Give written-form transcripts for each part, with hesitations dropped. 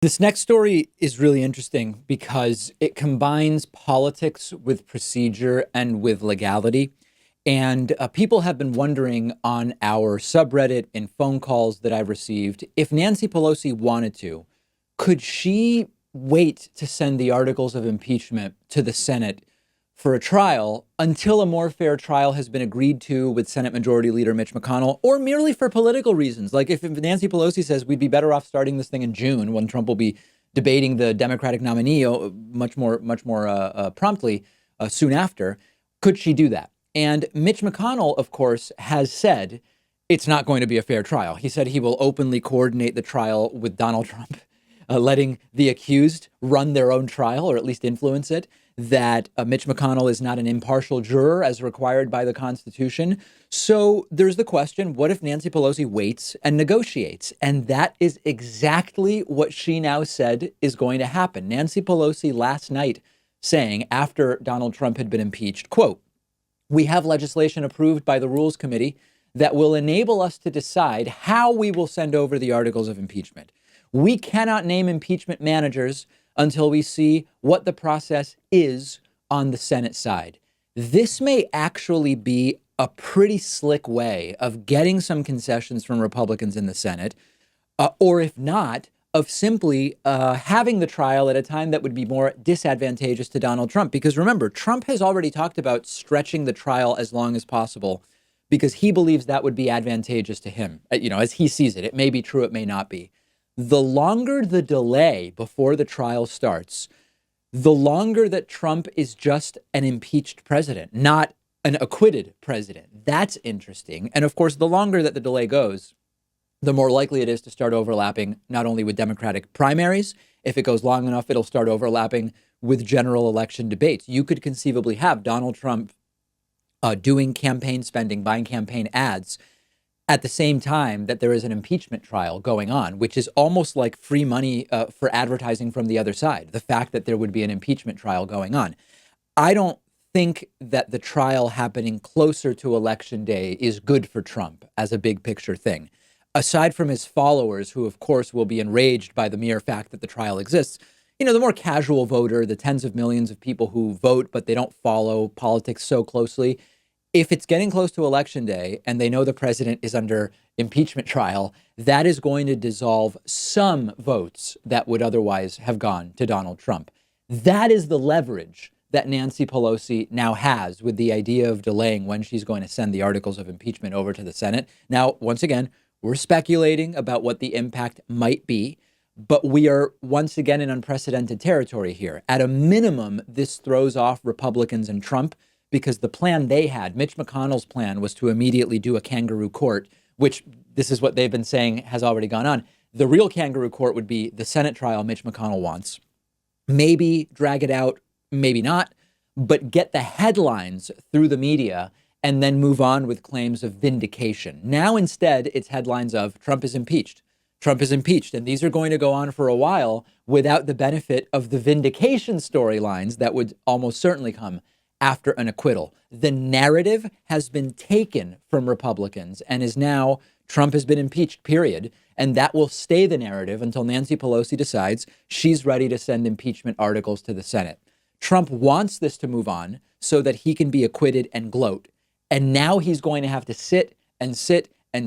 This next story is really interesting because it combines politics with procedure and with legality. And people have been wondering on our subreddit and phone calls that I've received if Nancy Pelosi wanted to, could she wait to send the articles of impeachment to the Senate for a trial until a more fair trial has been agreed to with Senate Majority Leader Mitch McConnell, or merely for political reasons? Like if Nancy Pelosi says we'd be better off starting this thing in June when Trump will be debating the Democratic nominee much more promptly soon after, could she do that? And Mitch McConnell, of course, has said it's not going to be a fair trial. He said he will openly coordinate the trial with Donald Trump, letting the accused run their own trial or at least influence it, that Mitch McConnell is not an impartial juror as required by the Constitution. So there's the question, what if Nancy Pelosi waits and negotiates? And that is exactly what she now said is going to happen. Nancy Pelosi last night saying after Donald Trump had been impeached, quote, "We have legislation approved by the Rules Committee that will enable us to decide how we will send over the articles of impeachment. We cannot name impeachment managers until we see what the process is on the Senate side." This may actually be a pretty slick way of getting some concessions from Republicans in the Senate, or if not, of simply having the trial at a time that would be more disadvantageous to Donald Trump. Because remember, Trump has already talked about stretching the trial as long as possible because he believes that would be advantageous to him, as he sees it. It may be true, it may not be. The longer the delay before the trial starts, the longer that Trump is just an impeached president, not an acquitted president. That's interesting. And of course, the longer that the delay goes, the more likely it is to start overlapping not only with Democratic primaries. If it goes long enough, it'll start overlapping with general election debates. You could conceivably have Donald Trump doing campaign spending, buying campaign ads at the same time that there is an impeachment trial going on, which is almost like free money for advertising from the other side. The fact that there would be an impeachment trial going on. I don't think that the trial happening closer to Election Day is good for Trump as a big picture thing. Aside from his followers, who, of course, will be enraged by the mere fact that the trial exists, the more casual voter, the tens of millions of people who vote, but they don't follow politics so closely. If it's getting close to Election Day and they know the president is under impeachment trial, that is going to dissolve some votes that would otherwise have gone to Donald Trump. That is the leverage that Nancy Pelosi now has with the idea of delaying when she's going to send the articles of impeachment over to the Senate. Now, once again, we're speculating about what the impact might be, but we are once again in unprecedented territory here. At a minimum, this throws off Republicans and Trump, because the plan they had, Mitch McConnell's plan, was to immediately do a kangaroo court, which this is what they've been saying has already gone on. The real kangaroo court would be the Senate trial Mitch McConnell wants. Maybe drag it out, maybe not, but get the headlines through the media and then move on with claims of vindication. Now, instead, it's headlines of Trump is impeached. Trump is impeached. And these are going to go on for a while without the benefit of the vindication storylines that would almost certainly come after an acquittal. The narrative has been taken from Republicans and is now Trump has been impeached, period. And that will stay the narrative until Nancy Pelosi decides she's ready to send impeachment articles to the Senate. Trump wants this to move on so that he can be acquitted and gloat. And now he's going to have to sit and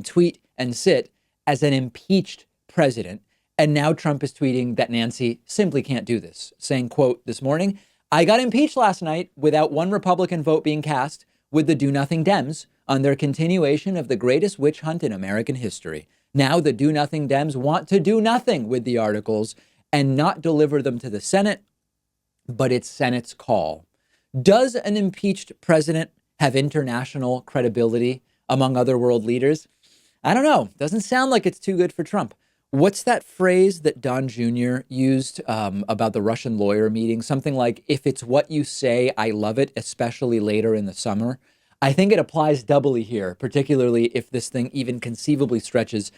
tweet and sit as an impeached president. And now Trump is tweeting that Nancy simply can't do this, saying, quote, this morning, "I got impeached last night without one Republican vote being cast with the do-nothing Dems on their continuation of the greatest witch hunt in American history. Now the do-nothing Dems want to do nothing with the articles and not deliver them to the Senate, but it's Senate's call." Does an impeached president have international credibility among other world leaders? I don't know. Doesn't sound like it's too good for Trump. What's that phrase that Don Jr. used about the Russian lawyer meeting? Something like, if it's what you say, I love it, especially later in the summer. I think it applies doubly here, particularly if this thing even conceivably stretches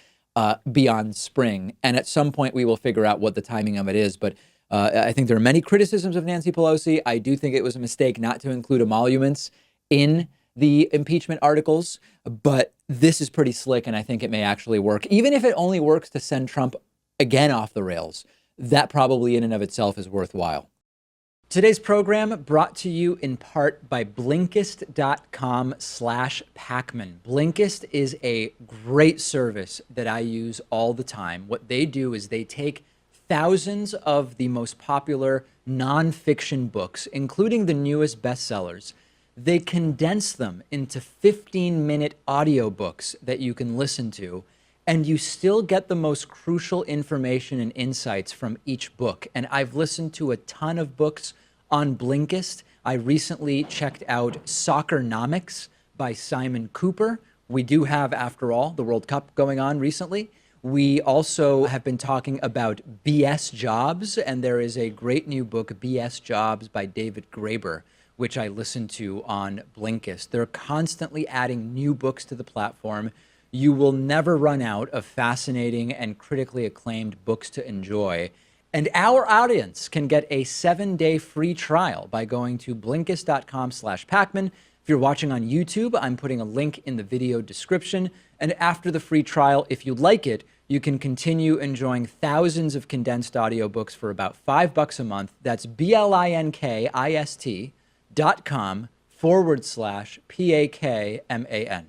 beyond spring. And at some point, we will figure out what the timing of it is. But I think there are many criticisms of Nancy Pelosi. I do think it was a mistake not to include emoluments in the impeachment articles, but this is pretty slick, and I think it may actually work, even if it only works to send Trump again off the rails. that probably in and of itself is worthwhile. Today's program brought to you in part by Blinkist.com/Pakman. Blinkist is a great service that I use all the time. What they do is they take thousands of the most popular nonfiction books, including the newest bestsellers. They condense them into 15-minute audiobooks that you can listen to, and you still get the most crucial information and insights from each book. And I've listened to a ton of books on Blinkist. I recently checked out Soccernomics by Simon Cooper. We do have, after all, the World Cup going on recently. We also have been talking about BS Jobs, and there is a great new book, BS Jobs by David Graeber, which I listen to on Blinkist. They're constantly adding new books to the platform. You will never run out of fascinating and critically acclaimed books to enjoy. And our audience can get a 7-day free trial by going to Blinkist.com/Pakman. If you're watching on YouTube, I'm putting a link in the video description. And after the free trial, if you like it, you can continue enjoying thousands of condensed audiobooks for about $5 a month. That's BLINKIST.com/PAKMAN.